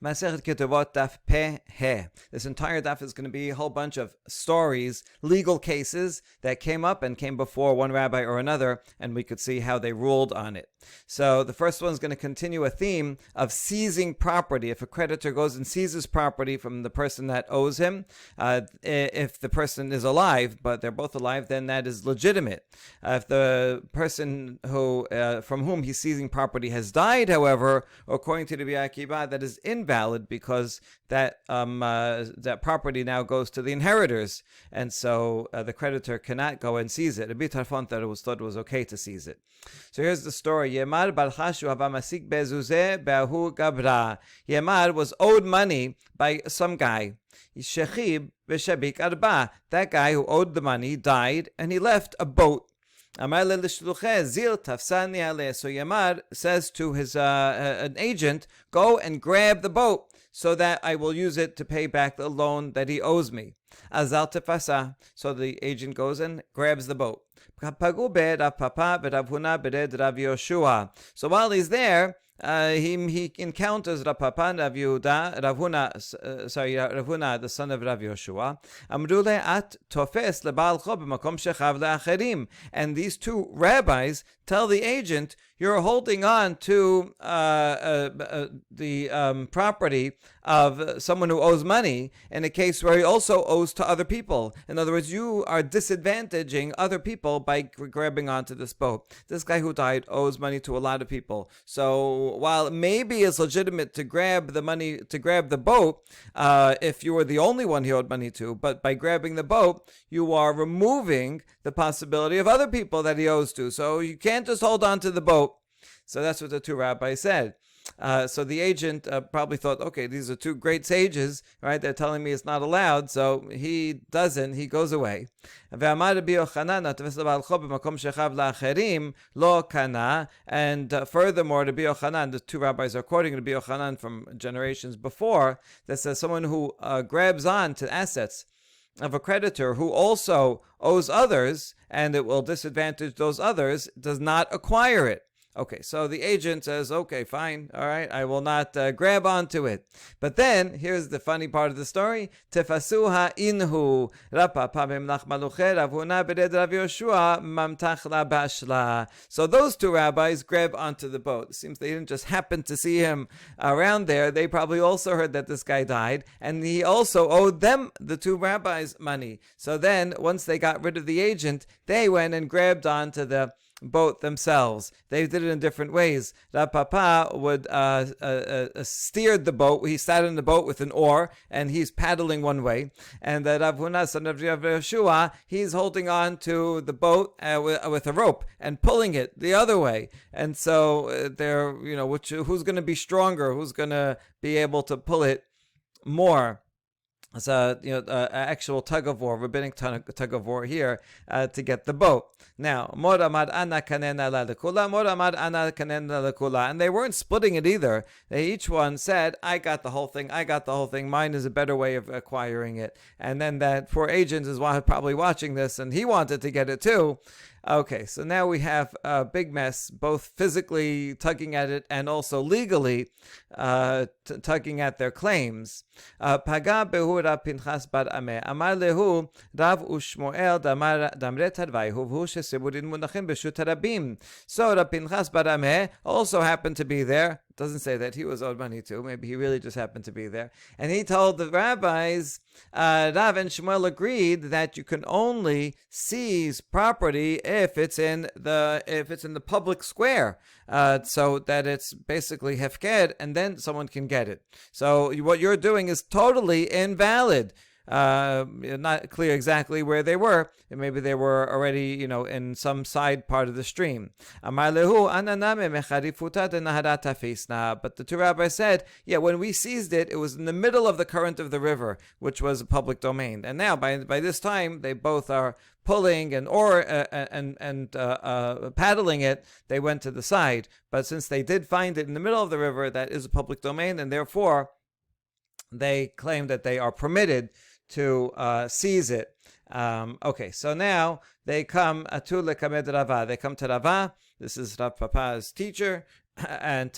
Masechet Ketubot Daf Peh He. This entire daf is going to be a whole bunch of stories, legal cases that came up and came before one rabbi or another, and we could see how they ruled on it. So the first one is going to continue a theme of seizing property. If a creditor goes and seizes property from the person that owes him, if the person is alive, but they're both alive, then that is legitimate. If the person who from whom he's seizing property has died, however, according to the Rabbi Akiva, that is invalid because that property now goes to the inheritors, and so the creditor cannot go and seize it. Rabbi Tarfon thought it was okay to seize it. So here's the story. Yemar balchashu havamasik bezuzeh be'ahu gabra. Yemar was owed money by some guy. Shechib v'shabik arba. That guy who owed the money died, and he left a boat. So Yamar says to his an agent, go and grab the boat so that I will use it to pay back the loan that he owes me. Azal tefasa. So the agent goes and grabs the boat. So while he's there, he encounters Rav Papa and Rav Huna, the son of Rav Yoshua. Amrule at tofes lebal cho b'makom shechav le'acherim. And these two rabbis tell the agent, you're holding on to the property of someone who owes money in a case where he also owes to other people. In other words, you are disadvantaging other people by grabbing onto this boat. This guy who died owes money to a lot of people. So while maybe it's legitimate to grab the boat, if you were the only one he owed money to, but by grabbing the boat, you are removing the possibility of other people that he owes to. So you can't just hold on to the boat. So that's what the two rabbis said. So the agent probably thought, okay, these are two great sages, right? They're telling me it's not allowed, so he doesn't. He goes away. And furthermore, to Rabbi Yochanan, the two rabbis are quoting Rabbi Yochanan from generations before, that says someone who grabs on to assets of a creditor who also owes others, and it will disadvantage those others, does not acquire it. Okay, so the agent says, okay, fine, all right, I will not grab onto it. But then, here's the funny part of the story. Tefasuha inhu mamtach. So those two rabbis grab onto the boat. It seems they didn't just happen to see him around there. They probably also heard that this guy died, and he also owed them, the two rabbis, money. So then, once they got rid of the agent, they went and grabbed onto the boat themselves. They did it in different ways. Rav Papa would steered the boat. He sat in the boat with an oar, and he's paddling one way. And Rav Huna, son of Rav Yoshua, he's holding on to the boat with a rope and pulling it the other way. And so they're, who's going to be stronger? Who's going to be able to pull it more? It's actual tug of war, rabbinic tug of war here to get the boat. Now, Mor amar ana kanena la lekula, Mor amar ana kanena lekula, and they weren't splitting it either. They each one said, I got the whole thing. Mine is a better way of acquiring it. And then that poor agent is probably watching this, and he wanted to get it too. Okay, so now we have a big mess, both physically tugging at it and also legally tugging at their claims. Paga behu Rav Pinchas bar Ameh, amar lehu Rav Ushmoel damre tadvai huvhu sheseburin munachim b'shut harabim. So Rav Pinchas bar Ameh also happened to be there. Doesn't say that he was owed money too. Maybe he really just happened to be there. And he told the rabbis, Rav and Shmuel agreed that you can only seize property if it's in the public square, so that it's basically hefker, and then someone can get it. So what you're doing is totally invalid. Not clear exactly where they were. Maybe they were already, in some side part of the stream. But the two rabbis said, when we seized it, it was in the middle of the current of the river, which was a public domain. And now, by this time, they both are pulling and paddling it. They went to the side. But since they did find it in the middle of the river, that is a public domain, and therefore they claim that they are permitted to seize it. Okay, so now they come to Rava. They come to Rava. This is Rav Papa's teacher, and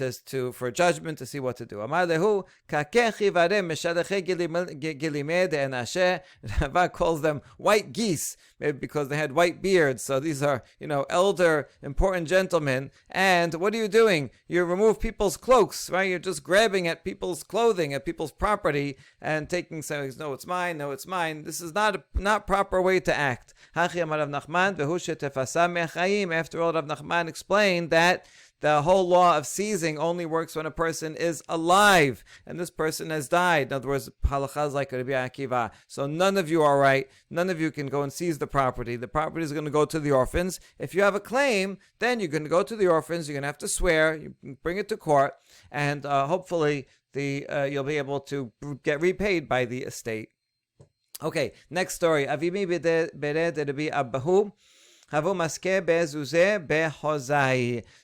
for judgment, to see what to do. Amar lehu kakechi varem meshaleche gilimei de'enashe. Rava calls them white geese, maybe because they had white beards. So these are, elder, important gentlemen. And what are you doing? You remove people's cloaks, right? You're just grabbing at people's clothing, at people's property, and saying, no, it's mine, no, it's mine. This is not proper way to act. Hachi amar Rav Nachman vehu shetefasa me'achayim. After all, Rav Nachman explained that the whole law of seizing only works when a person is alive, and this person has died. In other words, halakha is like Rabbi Akiva. So none of you are right. None of you can go and seize the property. The property is going to go to the orphans. If you have a claim, then you're going to go to the orphans. You're going to have to swear. You bring it to court, and hopefully you'll be able to get repaid by the estate. Okay, next story. Avimi bered Rabbi Abahu.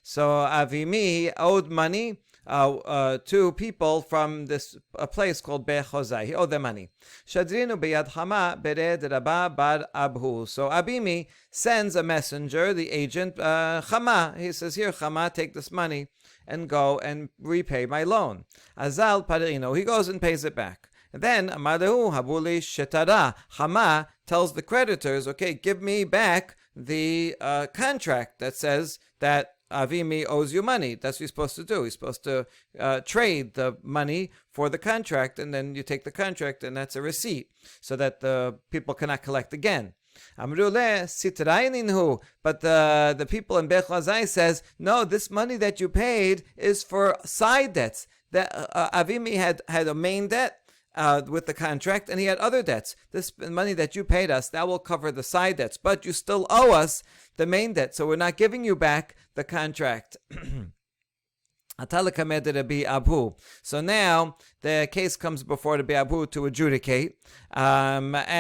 So Avimi owed money to people from a place called Bechozai. He owed them money. Shadrinu beyad Hama bered Rabba bar Abhu. So Avimi sends a messenger, the agent, Chama. He says, here, Chama, take this money and go and repay my loan. Azal parino. He goes and pays it back. And then Amadehu Habuli Shetara. Chama tells the creditors, okay, give me back the contract that says that Avimi owes you money. That's what he's supposed to do. He's supposed to trade the money for the contract, and then you take the contract, and that's a receipt, so that the people cannot collect again. Amrule sitraininu, but the people in Beit Lazai says, no, this money that you paid is for side debts. That Avimi had a main debt with the contract, and he had other debts. This money that you paid us, that will cover the side debts, but you still owe us the main debt, so we're not giving you back the contract. So now the case comes before the Abu to adjudicate, whereas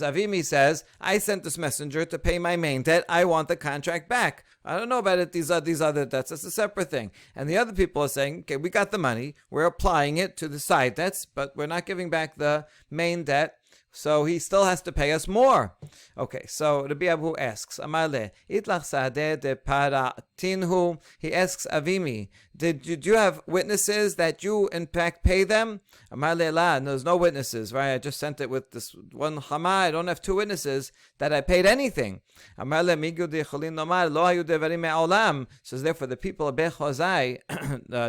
Avimi says, I sent this messenger to pay my main debt, I want the contract back. I don't know about it, these other debts, that's a separate thing. And the other people are saying, okay, we got the money, we're applying it to the side debts, but we're not giving back the main debt, so he still has to pay us more. Okay, so Rabbi Abu asks, Amale, itlach sadeh de paratinhu. He asks Avimi, did you have witnesses that you in fact pay them? Amale la, there's no witnesses, right? I just sent it with this one Hama. I don't have two witnesses that I paid anything. Amale migu de cholin nomar lo hayu devarim me'olam. So therefore the people of Beit Hozai,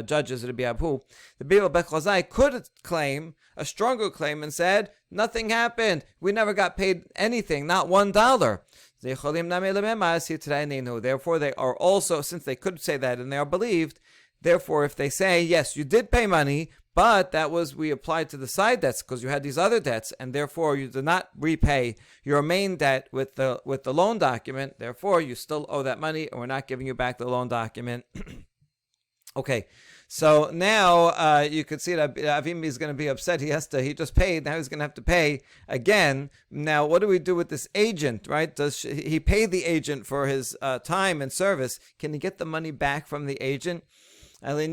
judges Rabbi Abu, the people of Beit Hozai could claim a stronger claim and said, nothing happened. We never got paid anything, not $1. Therefore, they are also, since they could say that and they are believed, therefore, if they say, yes, you did pay money, but we applied to the side debts because you had these other debts, and therefore you did not repay your main debt with the loan document, therefore you still owe that money, and we're not giving you back the loan document. Okay. So now you could see that Avimi is going to be upset. He just paid. Now he's going to have to pay again. Now, what do we do with this agent, right? He paid the agent for his time and service? Can he get the money back from the agent? Well, let's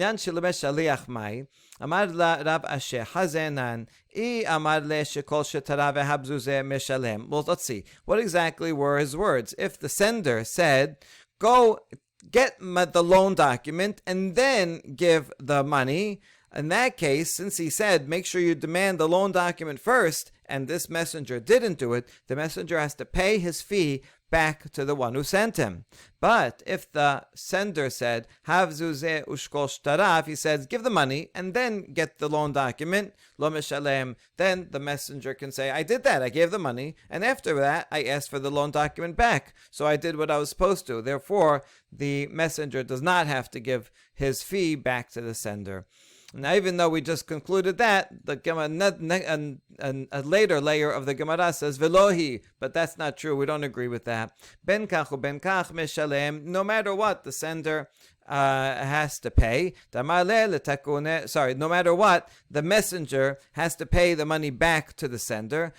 see. What exactly were his words? If the sender said, go get the loan document and then give the money, in that case, since he said make sure you demand the loan document first, and this messenger didn't do it, the messenger has to pay his fee back to the one who sent him. But if the sender said hav zuzeh ushkol shtaraf, he says give the money and then get the loan document, lo meshalem, then the messenger can say I did that, I gave the money, and after that I asked for the loan document back, so I did what I was supposed to. Therefore the messenger does not have to give his fee back to the sender. Now, even though we just concluded that, a later layer of the Gemara says velohi, but that's not true. We don't agree with that. Ben kach u ben kach meshalem. No matter what, the sender has to pay. No matter what, the messenger has to pay the money back to the sender.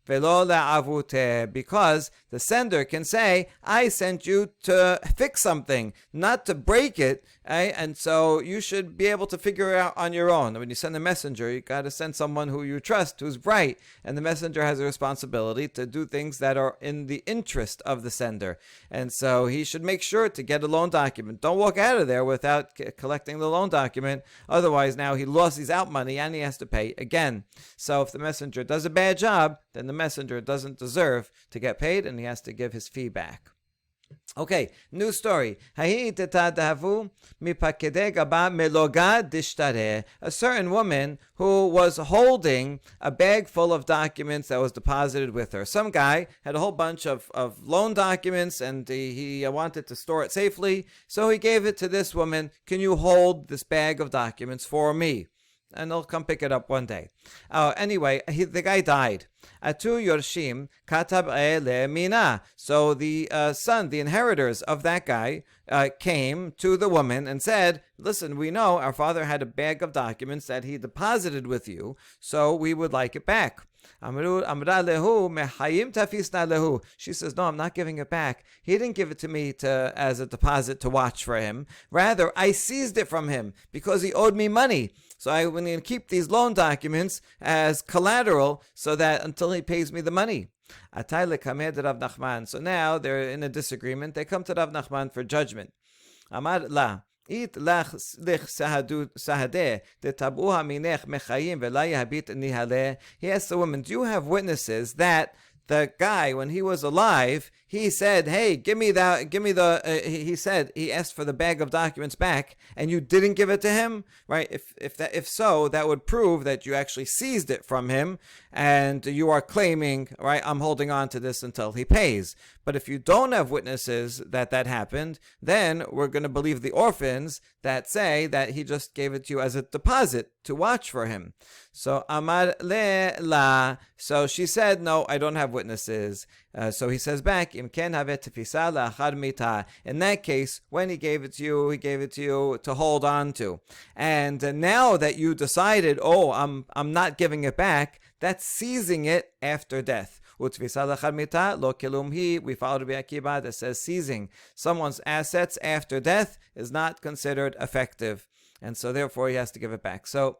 velo la'avuteh, because the sender can say, I sent you to fix something, not to break it, and so you should be able to figure it out on your own. When you send a messenger, you got to send someone who you trust, who's bright, and the messenger has a responsibility to do things that are in the interest of the sender. And so he should make sure to get a loan document. Don't walk out of there without collecting the loan document. Otherwise, now he's out money and he has to pay again. So if the messenger does a bad job, then the messenger doesn't deserve to get paid and he has to give his fee back. Okay, new story. A certain woman who was holding a bag full of documents that was deposited with her. Some guy had a whole bunch of loan documents and he wanted to store it safely, so he gave it to this woman. Can you hold this bag of documents for me? And they'll come pick it up one day. Anyway, the guy died. Atu Yorshim katab le mina. So the son, the inheritors of that guy, came to the woman and said, listen, we know our father had a bag of documents that he deposited with you, so we would like it back. She says, no, I'm not giving it back. He didn't give it to me as a deposit to watch for him. Rather, I seized it from him because he owed me money. So I'm going to keep these loan documents as collateral so that until he pays me the money. So now they're in a disagreement. They come to Rav Nachman for judgment. Amar la. He asks the woman, do you have witnesses that the guy, when he was alive, he said, hey, he asked for the bag of documents back, and you didn't give it to him, right? If so, that would prove that you actually seized it from him, and you are claiming, right, I'm holding on to this until he pays. But if you don't have witnesses that happened, then we're going to believe the orphans that say that he just gave it to you as a deposit to watch for him. So Amar le la. So she said, no, I don't have witnesses. So he says back, Im ken have tefisa la'achar mita. In that case, when he gave it to you, he gave it to you to hold on to. And now that you decided, oh, I'm not giving it back, that's seizing it after death. We followed Rabbi Akiva that says seizing someone's assets after death is not considered effective, and so therefore he has to give it back. So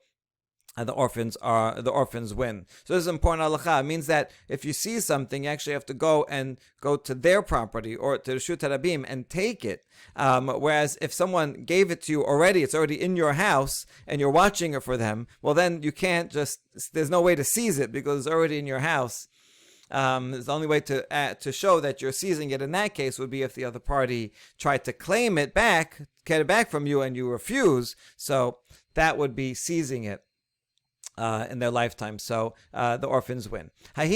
the orphans win. So this is important halacha. It means that if you see something, you actually have to go to their property or to Reshut Harabim and take it. Whereas if someone gave it to you already, it's already in your house and you're watching it for them, well then you can't there's no way to seize it because it's already in your house. The only way to show that you're seizing it in that case would be if the other party tried to claim it back, get it back from you, and you refuse. So that would be seizing it in their lifetime. So the orphans win. There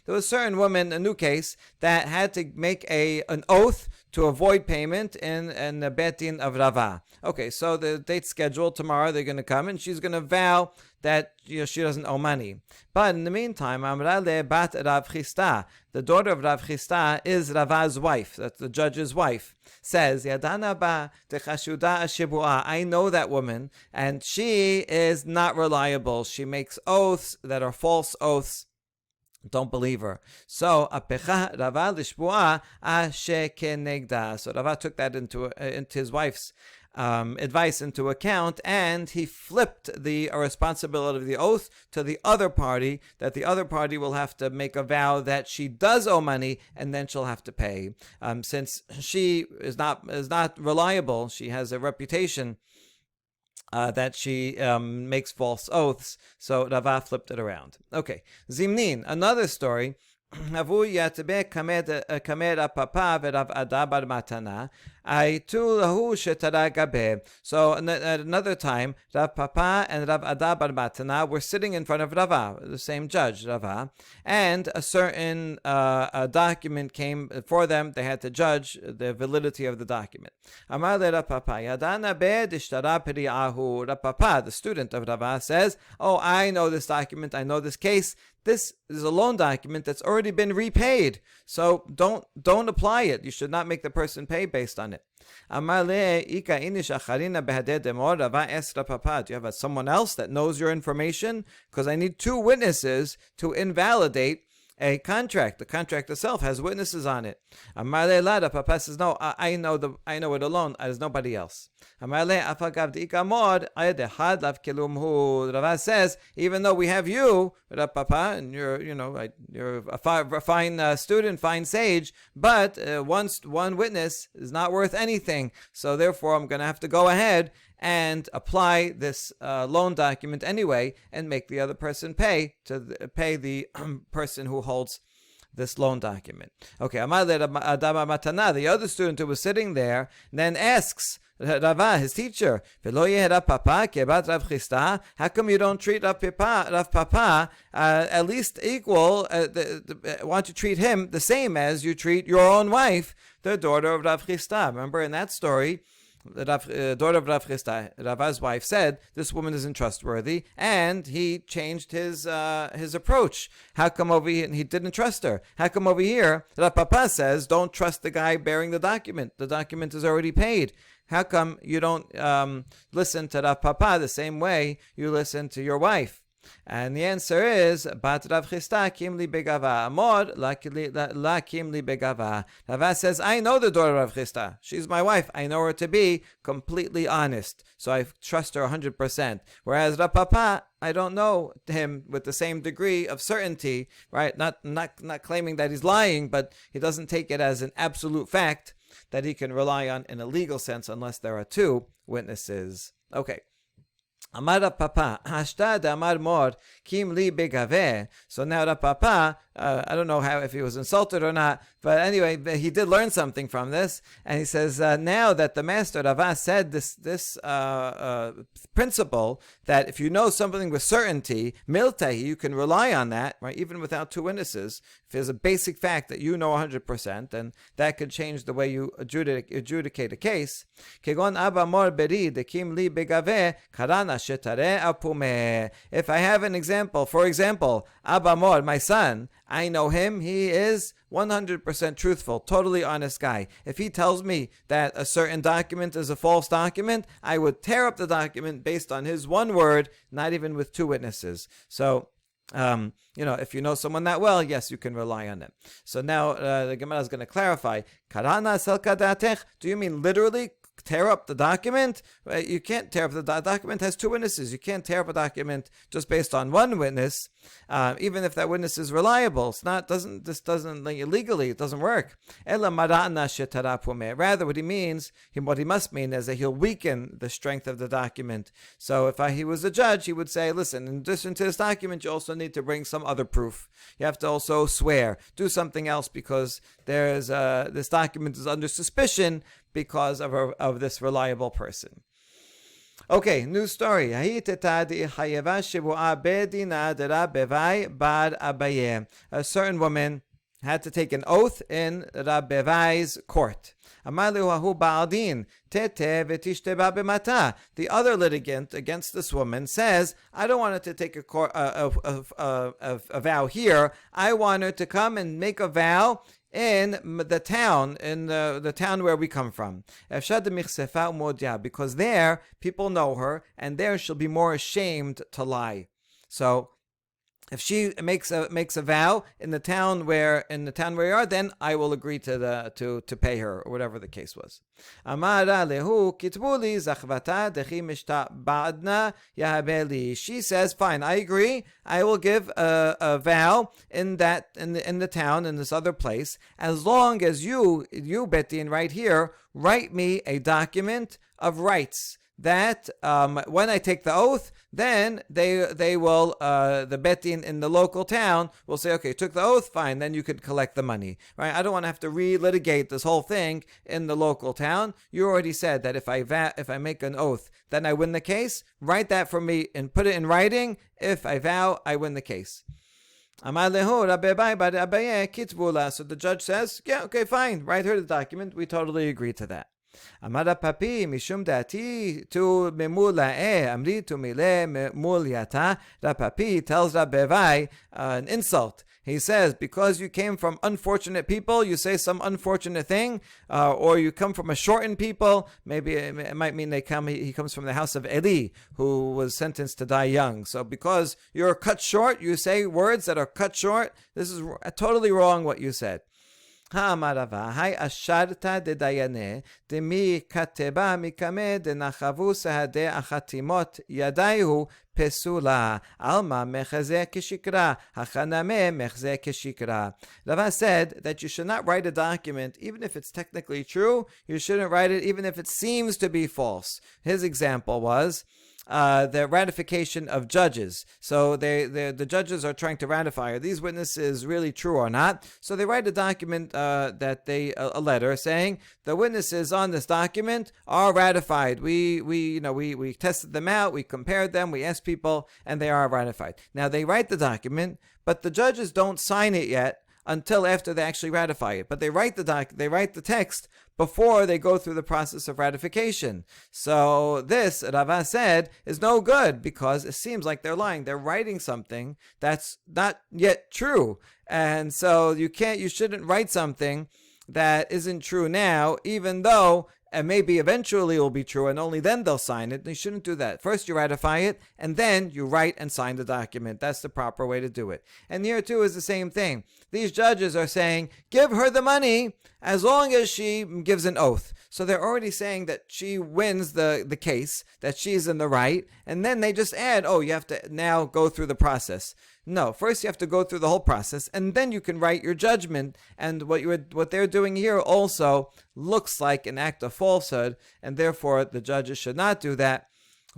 was a certain woman, a new case, that had to make an oath to avoid payment in the Bet Din of Rava. Okay, so the date's scheduled tomorrow. They're going to come and she's going to vow that she doesn't owe money. But in the meantime, Amrale bat Rav Chisda, the daughter of Rav Chisda, is Rava's wife. That's the judge's wife. Says, Yadana ba techashuda ashibua. I know that woman, and she is not reliable. She makes oaths that are false oaths. Don't believe her. So apecha Rava lishbua ashe kenegda. So Rava took that into his wife's advice into account, and he flipped the responsibility of the oath to the other party, that the other party will have to make a vow that she does owe money, and then she'll have to pay. Since she is not reliable, she has a reputation that she makes false oaths, so Rava flipped it around. Okay, Zimnin, another story. So another time, Rav Papa and Rav Ada bar Matana were sitting in front of Rava, the same judge, Rava, and a certain document came for them. They had to judge the validity of the document. Amar le Rav Papa, Yadana be dishtara peri'ahu. Rav Papa, the student of Rava, says, oh, I know this document, I know this case. This is a loan document that's already been repaid. So don't apply it. You should not make the person pay based on on it. Amar le ika inish acharina behadeh demor. Rava asked Rav Papa, do you have someone else that knows your information? Because I need 2 witnesses to invalidate a contract. The contract itself has witnesses on it. Amar le la. Rav Papa says, no, I know it alone. There's nobody else. Amar le afagav deika mod ayed had lav kilumhu. Rava says, even though we have you, Rav Papa, and you're a fine student, fine sage, but one witness is not worth anything. So therefore, I'm going to have to go ahead and apply this loan document anyway, and make the other person pay the person who holds this loan document. Okay, the other student who was sitting there then asks Rava, his teacher, how come you don't treat Rav Papa at least equal? Why don't you treat him the same as you treat your own wife, the daughter of Rav Chisda? Remember in that story, the daughter of Rav Chisda, Rava's wife, said, this woman isn't trustworthy, and he changed his approach. How come over here, he didn't trust her? How come over here, Rav Papa says, don't trust the guy bearing the document. The document is already paid. How come you don't listen to Rav Papa the same way you listen to your wife? And the answer is, Bat Rav Chisda kim li begava, Amor la kim li begava. Rava says, I know the daughter of Rav Chisda. She's my wife. I know her to be completely honest. So I trust her 100%. Whereas Rav Papa, I don't know him with the same degree of certainty, right? Not claiming that he's lying, but he doesn't take it as an absolute fact that he can rely on in a legal sense unless there are 2 witnesses. Okay. Amar Rav Papa, hashta de amar mor kim li begave. So now Rav Papa, I don't know if he was insulted or not, but anyway, he did learn something from this, and he says, now that the master Rava said this principle, that if you know something with certainty, miltehi, you can rely on that, right, even without 2 witnesses. If there's a basic fact that you know 100%, then that could change the way you adjudicate a case. Kegon abba mor beri de kim li begave karana shetare apume. If I have an example, for example, Abba Mor, my son, I know him, he is 100% truthful, totally honest guy. If he tells me that a certain document is a false document, I would tear up the document based on his one word, not even with 2 witnesses. So, if you know someone that well, yes, you can rely on them. So now the Gemara is going to clarify. Karana selka datech? Do you mean literally tear up the document? You can't tear up the document. Has 2 witnesses. You can't tear up a document just based on 1 witness, even if that witness is reliable. It's not. This doesn't legally. It doesn't work. Rather, what he must mean is that he'll weaken the strength of the document. So if he was a judge, he would say, listen, in addition to this document, you also need to bring some other proof. You have to also swear, do something else, because there's this document is under suspicion because of this reliable person. Okay, new story. A certain woman had to take an oath in Rabbevai's court. The other litigant against this woman says, I don't want her to take a vow here. I want her to come and make a vow in the town, the town where we come from. Because there, people know her, and there she'll be more ashamed to lie. So, if she makes a vow in the town where you are, then I will agree to pay her, or whatever the case was. She says, fine, I agree. I will give a vow in the town, in this other place, as long as you Betin right here, write me a document of rights. That when I take the oath, then they will, the betin in the local town will say, okay, took the oath, fine, then you could collect the money, right? I don't want to have to relitigate this whole thing in the local town. You already said that if I make an oath, then I win the case. Write that for me and put it in writing. If I vow, I win the case. So the judge says, yeah, okay, fine, write her the document. We totally agree to that. Amara papi mishum dati tu memula amri tu mile muliata. Rapapi tells Rabbevai an insult. He says, because you came from unfortunate people, you say some unfortunate thing, or you come from a shortened people, maybe it might mean he comes from the house of Eli, who was sentenced to die young. So because you're cut short, you say words that are cut short. This is totally wrong what you said. Ha'amarava, hai asharta de dayane, de mi kateba mikame de nachavu sahade achatimot yadaihu pesula, alma mechazeh kishikra, hachaname mechazeh kishikra. Rava said that you should not write a document, even if it's technically true, you shouldn't write it even if it seems to be false. His example was, the ratification of judges. So the judges are trying to ratify, are these witnesses really true or not? So they write a document, a letter saying the witnesses on this document are ratified. We tested them out, we compared them, we asked people, and they are ratified. Now they write the document, but the judges don't sign it yet until after they actually ratify it. But they write the text before they go through the process of ratification. So this, Rava said, is no good because it seems like they're lying. They're writing something that's not yet true. And so you shouldn't write something that isn't true now, even though and maybe eventually it will be true, and only then they'll sign it. You shouldn't do that. First you ratify it, and then you write and sign the document. That's the proper way to do it. And here too is the same thing. These judges are saying, give her the money as long as she gives an oath. So they're already saying that she wins the case, that she's in the right, and then they just add, you have to now go through the process. No, first you have to go through the whole process, and then you can write your judgment. And what they're doing here also looks like an act of falsehood, and therefore the judges should not do that.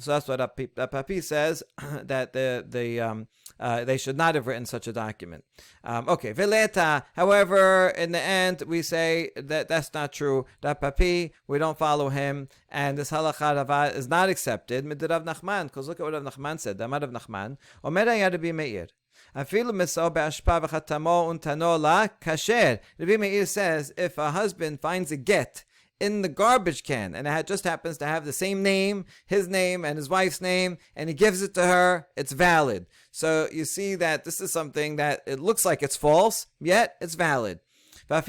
So that's what Papi says, that they should not have written such a document. Veleta, however, in the end, we say that that's not true. Papi, we don't follow him, and this halakha Rava is not accepted. Mid Rav Nachman, because look at what Rav Nachman said. Damar Rav Nachman, Omer Rabbi Meir. Afilu mesao be'ashpa v'chatamo untano la kasher. Rabbi Meir says if a husband finds a get in the garbage can, and it just happens to have the same name, his name and his wife's name, and he gives it to her, it's valid. So you see that this is something that it looks like it's false, yet it's valid. There are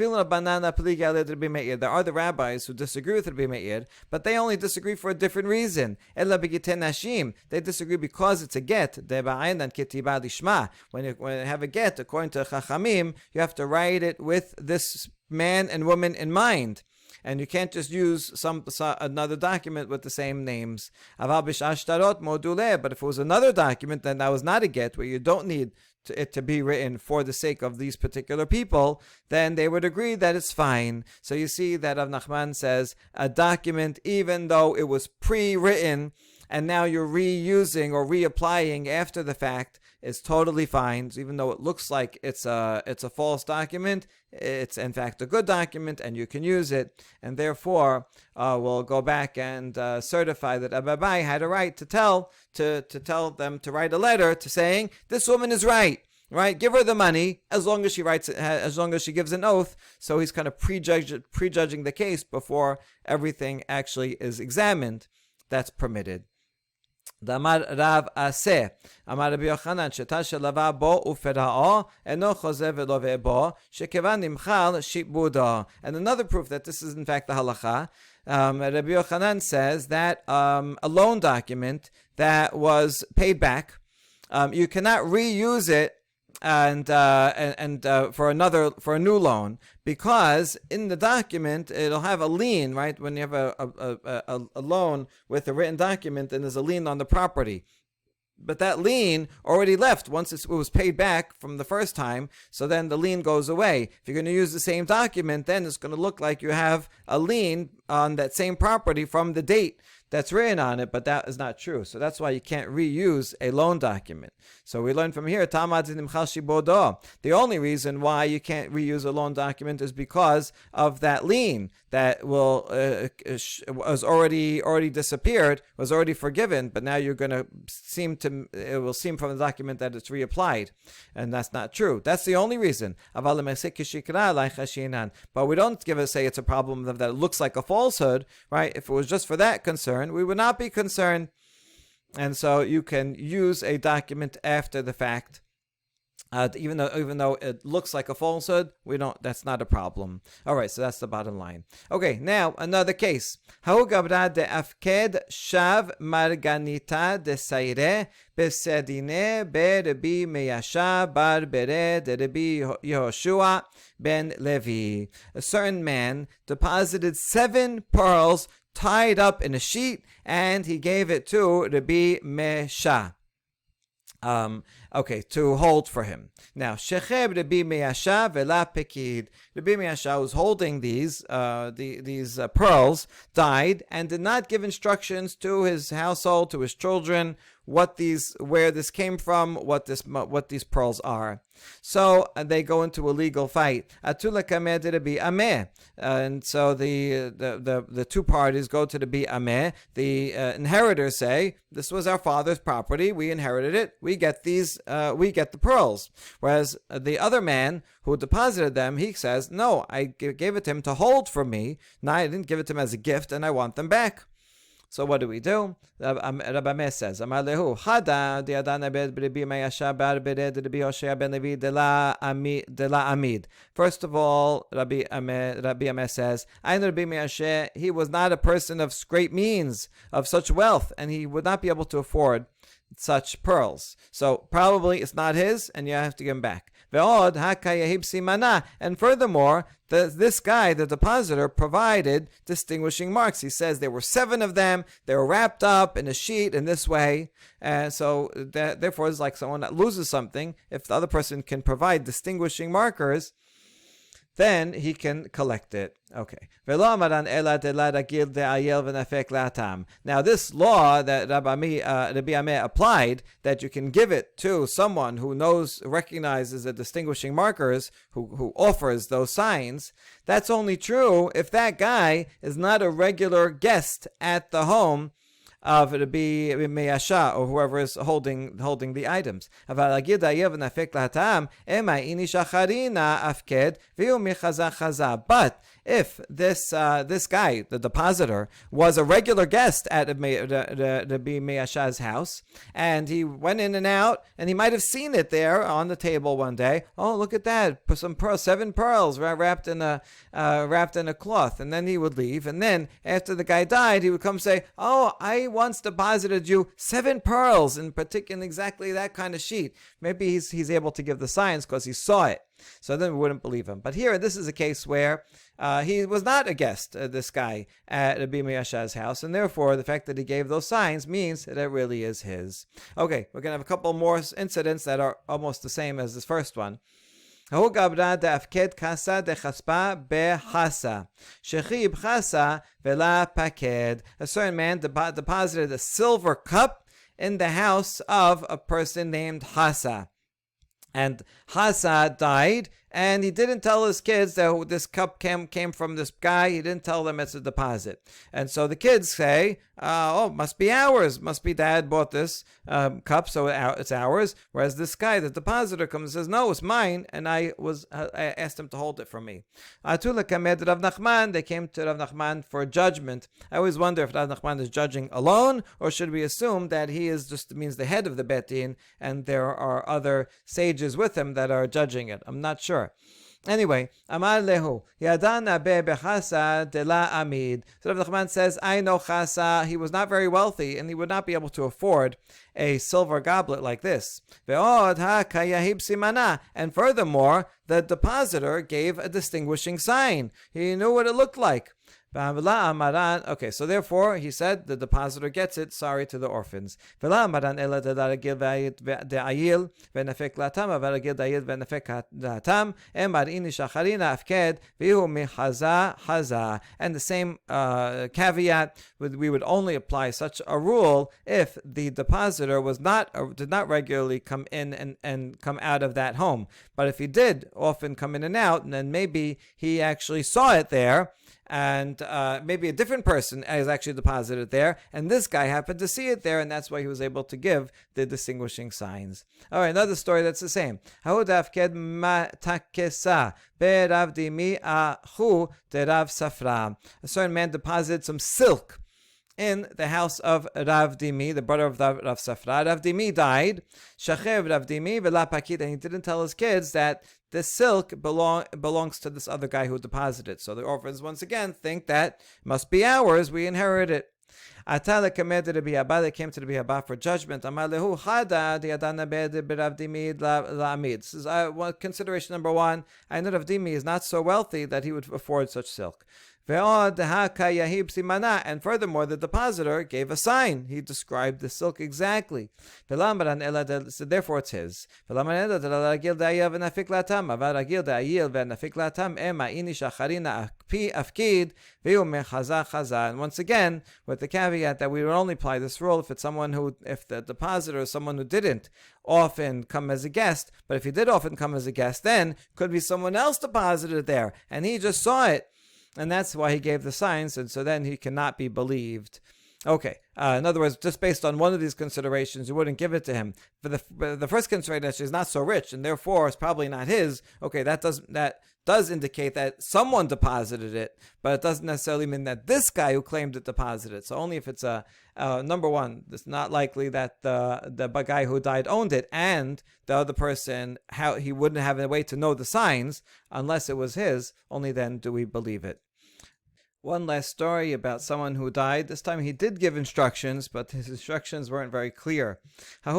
the rabbis who disagree with Rabbi Meir, but they only disagree for a different reason. They disagree because it's a get. When you have a get, according to Chachamim, you have to write it with this man and woman in mind. And you can't just use another document with the same names. But if it was another document, then that was not a get, where you don't need it to be written for the sake of these particular people, then they would agree that it's fine. So you see that Rav Nachman says a document, even though it was pre-written, and now you're reusing or reapplying after the fact, is totally fine. So even though it looks like it's a false document, it's in fact a good document, and you can use it. And therefore, we'll go back and certify that Ababai had a right to tell them to write a letter to saying this woman is right. Right, give her the money as long as she writes it, as long as she gives an oath. So he's kind of prejudging the case before everything actually is examined. That's permitted. Damar Rav Aseh, Amar Rabbi Yochanan, Sheta shelava bo uferao eno chozev velo ve'bo shekevan nimchal shibbuda. And another proof that this is in fact the halacha. Rabbi Yochanan says that a loan document that was paid back, you cannot reuse it and for a new loan, because in the document it'll have a lien, right? When you have a loan with a written document, and there's a lien on the property, but that lien already left once it was paid back from the first time. So then the lien goes away. If you're going to use the same document, then it's going to look like you have a lien on that same property from the date that's written on it, but that is not true. So that's why you can't reuse a loan document. So we learn from here, the only reason why you can't reuse a loan document is because of that lien that was already disappeared, was already forgiven, but now you're going to it will seem from the document that it's reapplied, and that's not true. That's the only reason. But we don't say it's a problem that it looks like a falsehood, right? If it was just for that concern, we would not be concerned. And so you can use a document after the fact Even though it looks like a falsehood, we don't. That's not a problem. All right, so that's the bottom line. Okay, now another case. Hau gabra de afked shav marganita de saire besedine be Rabbi Meyasha bar bere de Rabbi Yehoshua ben Levi. A certain man deposited 7 pearls tied up in a sheet, and he gave it to Rabbi Mesha. To hold for him. Now, Shecheb Rabbi Meyasha vela pekid. Rabbi Meyasha, who's holding these pearls, died and did not give instructions to his household, to his children, where this came from, what these pearls are. So they go into a legal fight. Atula kameh de Rabbi Ameh, and so the two parties go to the Rabbi Ameh. The inheritors say, "This was our father's property. We inherited it. We get these. We get the pearls." Whereas the other man who deposited them, he says, "No, I gave it to him to hold for me. No, I didn't give it to him as a gift, and I want them back." So what do we do? Rabbi Meir says, Amar lehu, Hada diadana bed Rabbi Meyasha bar bered Rabbi Hoshea ben Levi de la Amid. First of all, Rabbi Meir says, I know Rabbi Meyasha, he was not a person of great means, of such wealth, and he would not be able to afford such pearls. So probably it's not his, and you have to give him back. And furthermore, this guy, the depositor, provided distinguishing marks. He says there were 7 of them. They were wrapped up in a sheet in this way. And so therefore it's like someone that loses something. If the other person can provide distinguishing markers, then he can collect it. Okay. Now this law that Rabbi Ameh applied, that you can give it to someone who recognizes the distinguishing markers, who offers those signs, that's only true if that guy is not a regular guest at the home of Rabbi Meyasha, or whoever is holding the items. But if this guy, the depositor, was a regular guest at Rabbi Meyasha's house, and he went in and out, and he might have seen it there on the table one day. Oh, look at that! Put some pearls, 7 pearls wrapped in a cloth, and then he would leave. And then after the guy died, he would come say, "Oh, I once deposited you 7 pearls in exactly that kind of sheet." Maybe he's able to give the signs because he saw it. So then we wouldn't believe him. But here, this is a case where he was not a guest, this guy, at Rabbi Meyasha's house, and therefore the fact that he gave those signs means that it really is his. Okay, we're going to have a couple more incidents that are almost the same as this first one. A certain man deposited a silver cup in the house of a person named Hasa. And Hasa died, and he didn't tell his kids that this cup came from this guy. He didn't tell them it's a deposit. And so the kids say, must be ours. Must be Dad bought this cup, so it's ours. Whereas this guy, the depositor, comes and says, no, it's mine, and I asked him to hold it for me. They came to Rav Nachman for judgment. I always wonder if Rav Nachman is judging alone, or should we assume that he is means the head of the Bet Din, and there are other sages with him that are judging it. I'm not sure. Anyway, Amar lehu yadana bechasa de la amid. So Rav Nachman says, I know Chasa. He was not very wealthy, and he would not be able to afford a silver goblet like this. Ve'od ha kayahib simana. And furthermore, the depositor gave a distinguishing sign. He knew what it looked like. Okay, so therefore, he said, the depositor gets it, sorry to the orphans. And the same caveat, we would only apply such a rule if the depositor did not regularly come in and come out of that home. But if he did often come in and out, and then maybe he actually saw it there, and maybe a different person is actually deposited there, and this guy happened to see it there, and that's why he was able to give the distinguishing signs. All right, another story that's the same. A certain man deposited some silk in the house of Rav Dimi, the brother of Rav Safra. Rav Dimi died. Shachev Rav Dimi v'la pakid, and he didn't tell his kids that this silk belongs to this other guy who deposited. So the orphans once again think that it must be ours. We inherit it. Atala came to the Rabbi for judgment. This is consideration number one. I know Rav Dimi is not so wealthy that he would afford such silk. And furthermore, the depositor gave a sign. He described the silk exactly. So therefore it's his. And once again, with the caveat that we would only apply this rule if the depositor is someone who didn't often come as a guest, but if he did often come as a guest, then could be someone else deposited there, and he just saw it. And that's why he gave the signs, and so then he cannot be believed. Okay, in other words, just based on one of these considerations, you wouldn't give it to him. For the first consideration, he's not so rich, and therefore it's probably not his. Okay, that does indicate that someone deposited it, but it doesn't necessarily mean that this guy who claimed it deposited it. So only if it's number one, it's not likely that the guy who died owned it, and the other person, he wouldn't have a way to know the signs unless it was his. Only then do we believe it. One last story about someone who died. This time he did give instructions, but his instructions weren't very clear. A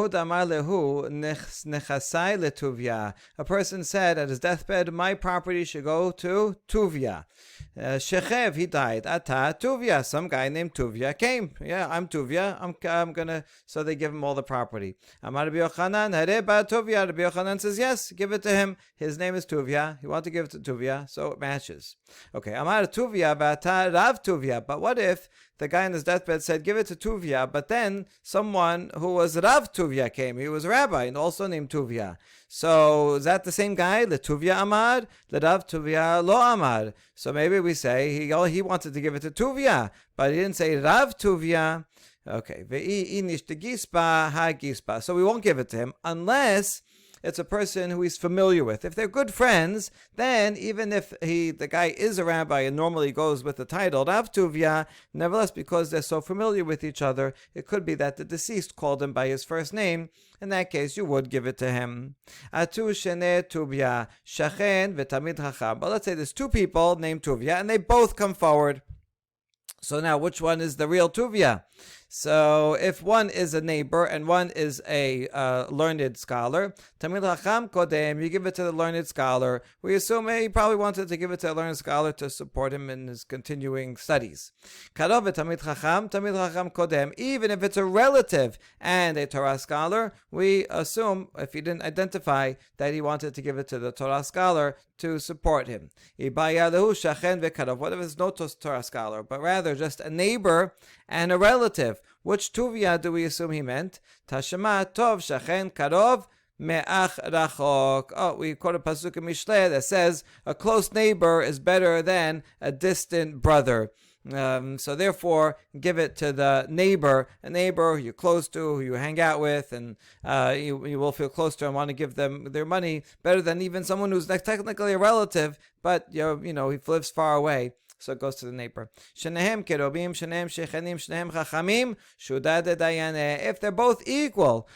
person said at his deathbed, my property should go to Tuvia. Shechev, he died. Ata Tuvia. Some guy named Tuvia came. Yeah, I'm Tuvia. I'm gonna. So they give him all the property. Amar Rabbi Yochanan, Hareba Tuvia. Rabbi Yochanan says yes, give it to him. His name is Tuvia. He wanted to give it to Tuvia, so it matches. Okay, Amar Tuvia Bata Rav Tuvia. But what if the guy on his deathbed said, give it to Tuvia, but then someone who was Rav Tuvia came. He was a rabbi and also named Tuvia. So is that the same guy? The Tuvia Amar, the Rav Tuvia Lo Amar. So maybe we say he wanted to give it to Tuvia, but he didn't say Rav Tuvia. Okay. So we won't give it to him unless it's a person who he's familiar with. If they're good friends, then even if the guy is a rabbi and normally goes with the title Rav Tuvia, nevertheless, because they're so familiar with each other, it could be that the deceased called him by his first name. In that case, you would give it to him. Atu shene Tuvia, shachen v'tamid chacham. But let's say there's two people named Tuvia, and they both come forward. So now, which one is the real Tuvia? So if one is a neighbor and one is a learned scholar, Tamid Hacham Kodem, you give it to the learned scholar. We assume he probably wanted to give it to a learned scholar to support him in his continuing studies. Karov Tamid Hacham Kodem. Even if it's a relative and a Torah scholar, we assume, if he didn't identify, that he wanted to give it to the Torah scholar to support him. What if it's no Torah scholar, but rather just a neighbor and a relative? Which Tuvia do we assume he meant? Tashema Tov Shachen Karov Me'ach Rachok. Oh, we quote a pasuk in Mishlei that says a close neighbor is better than a distant brother. So therefore, give it to the neighbor, a neighbor you're close to, who you hang out with, and you will feel close to and want to give them their money better than even someone who's technically a relative, but he lives far away. So it goes to the neighbor. Shenehem kerubim, shenehem shechenim, shenehem chachamim, shudad dayane. If they're both equal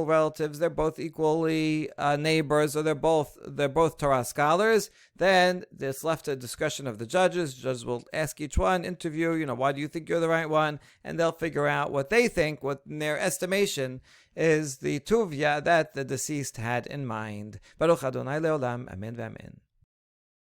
relatives, they're both equally neighbors, or they're both Torah scholars, then it's left to the discretion of the judges. Judges will ask each one, interview, why do you think you're the right one? And they'll figure out what they think, what in their estimation is the tuvia that the deceased had in mind. Baruch Adonai leolam, amen v'amen.